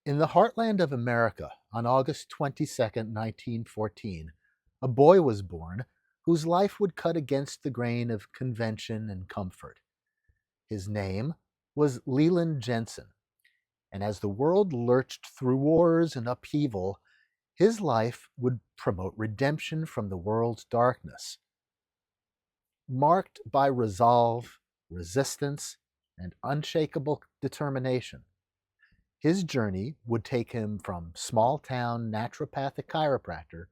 In the heartland of America, on August 22nd, 1914, a boy was born whose life would cut against the grain of convention and comfort. His name was Leland Jensen, and as the world lurched through wars and upheaval, his life would promote redemption from the world's darkness. Marked by resolve, resistance, and unshakable determination, his journey would take him from small-town naturopathic chiropractor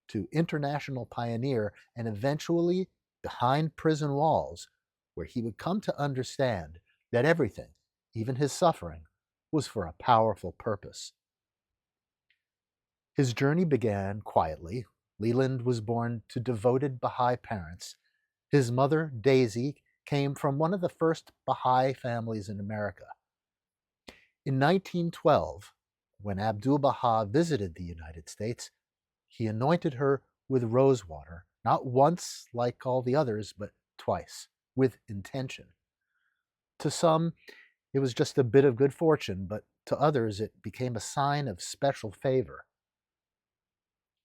to international pioneer and eventually behind prison walls, where he would come to understand that everything, even his suffering, was for a powerful purpose. His journey began quietly. Leland was born to devoted Baha'i parents. His mother, Daisy, came from one of the first Baha'i families in America. In 1912, when Abdu'l-Baha visited the United States, he anointed her with rose water, not once like all the others, but twice, with intention. To some, it was just a bit of good fortune, but to others it became a sign of special favor.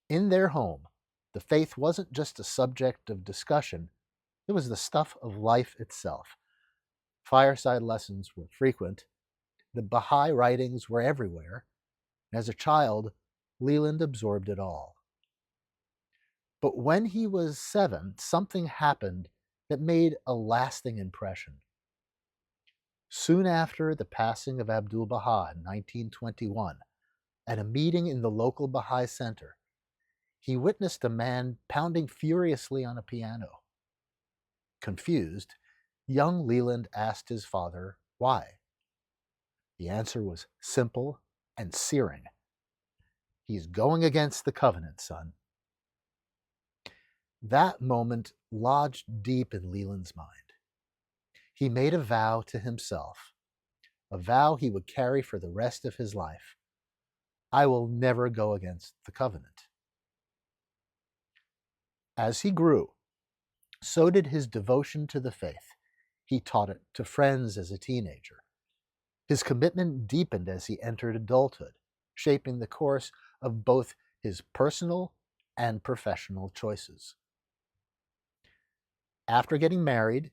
In their home, the faith wasn't just a subject of discussion, it was the stuff of life itself. Fireside lessons were frequent. The Baha'i writings were everywhere. As a child, Leland absorbed it all. But when he was 7, something happened that made a lasting impression. Soon after the passing of Abdu'l-Baha in 1921, at a meeting in the local Baha'i center, he witnessed a man pounding furiously on a piano. Confused, young Leland asked his father why. The answer was simple and searing. "He's going against the covenant, son." That moment lodged deep in Leland's mind. He made a vow to himself, a vow he would carry for the rest of his life. "I will never go against the covenant." As he grew, so did his devotion to the faith. He taught it to friends as a teenager. His commitment deepened as he entered adulthood, shaping the course of both his personal and professional choices. After getting married,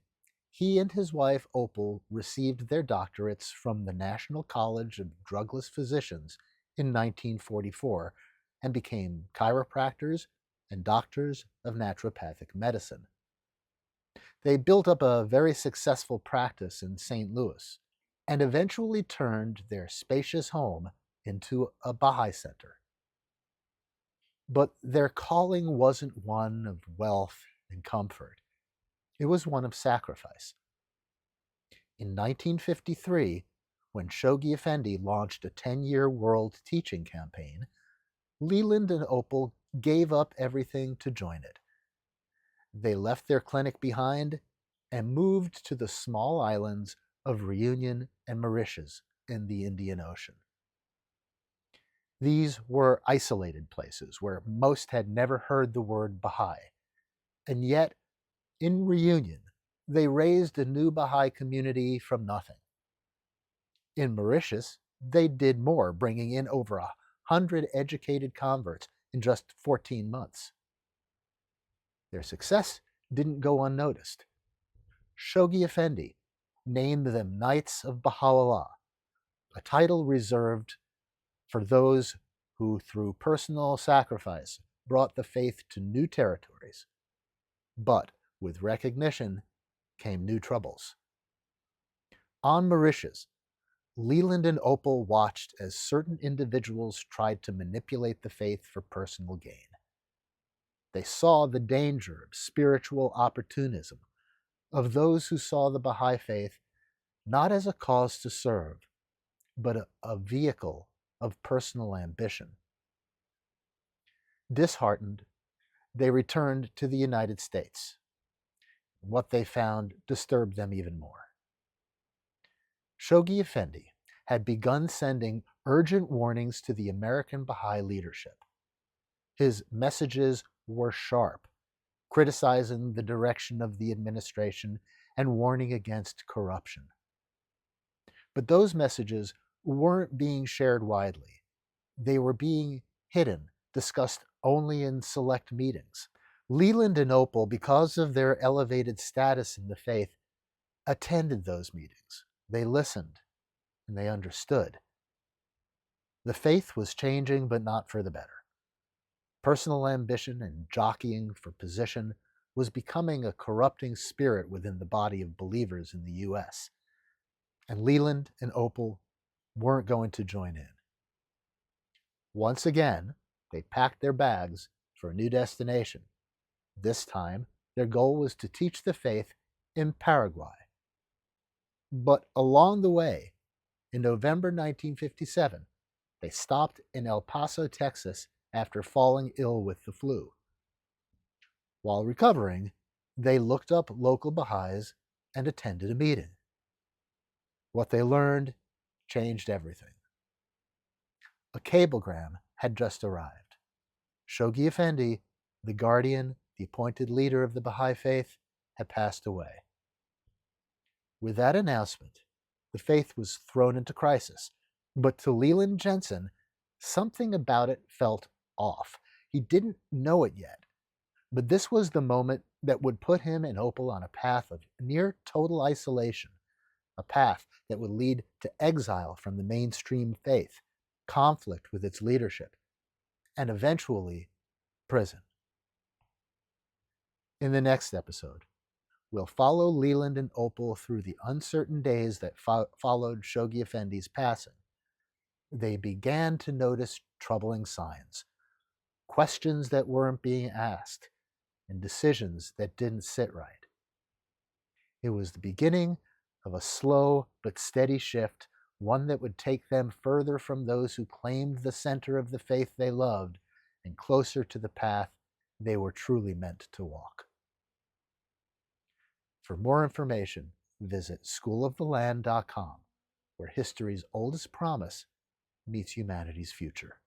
he and his wife Opal received their doctorates from the National College of Drugless Physicians in 1944 and became chiropractors and doctors of naturopathic medicine. They built up a very successful practice in St. Louis and eventually turned their spacious home into a Baha'i center. But their calling wasn't one of wealth and comfort. It was one of sacrifice. In 1953, when Shoghi Effendi launched a 10-year world teaching campaign, Leland and Opal gave up everything to join it. They left their clinic behind and moved to the small islands of Réunion and Mauritius in the Indian Ocean. These were isolated places where most had never heard the word Baha'i, and yet, in Réunion, they raised a new Baha'i community from nothing. In Mauritius, they did more, bringing in over 100 educated converts in just 14 months. Their success didn't go unnoticed. Shoghi Effendi named them Knights of Baha'u'llah, a title reserved for those who, through personal sacrifice, brought the faith to new territories. But with recognition came new troubles. On Mauritius, Leland and Opal watched as certain individuals tried to manipulate the faith for personal gain. They saw the danger of spiritual opportunism, of those who saw the Baha'i Faith not as a cause to serve, but a vehicle of personal ambition. Disheartened, they returned to the United States. What they found disturbed them even more. Shoghi Effendi had begun sending urgent warnings to the American Baha'i leadership. His messages were sharp, criticizing the direction of the administration and warning against corruption. But those messages weren't being shared widely. They were being hidden, discussed only in select meetings. Leland and Opal, because of their elevated status in the faith, attended those meetings. They listened and they understood. The faith was changing, but not for the better. Personal ambition and jockeying for position was becoming a corrupting spirit within the body of believers in the U.S., and Leland and Opal weren't going to join in. Once again, they packed their bags for a new destination. This time, their goal was to teach the faith in Paraguay. But along the way, in November 1957, they stopped in El Paso, Texas, after falling ill with the flu. While recovering, they looked up local Baha'is and attended a meeting. What they learned changed everything. A cablegram had just arrived. Shoghi Effendi, the guardian, the appointed leader of the Baha'i Faith, had passed away. With that announcement, the faith was thrown into crisis. But to Leland Jensen, something about it felt off. He didn't know it yet, but this was the moment that would put him and Opal on a path of near total isolation, a path that would lead to exile from the mainstream faith, conflict with its leadership, and eventually prison. In the next episode, we'll follow Leland and Opal through the uncertain days that followed Shoghi Effendi's passing. They began to notice troubling signs, questions that weren't being asked, and decisions that didn't sit right. It was the beginning of a slow but steady shift, one that would take them further from those who claimed the center of the faith they loved and closer to the path they were truly meant to walk. For more information, visit schooloftheland.com, where history's oldest promise meets humanity's future.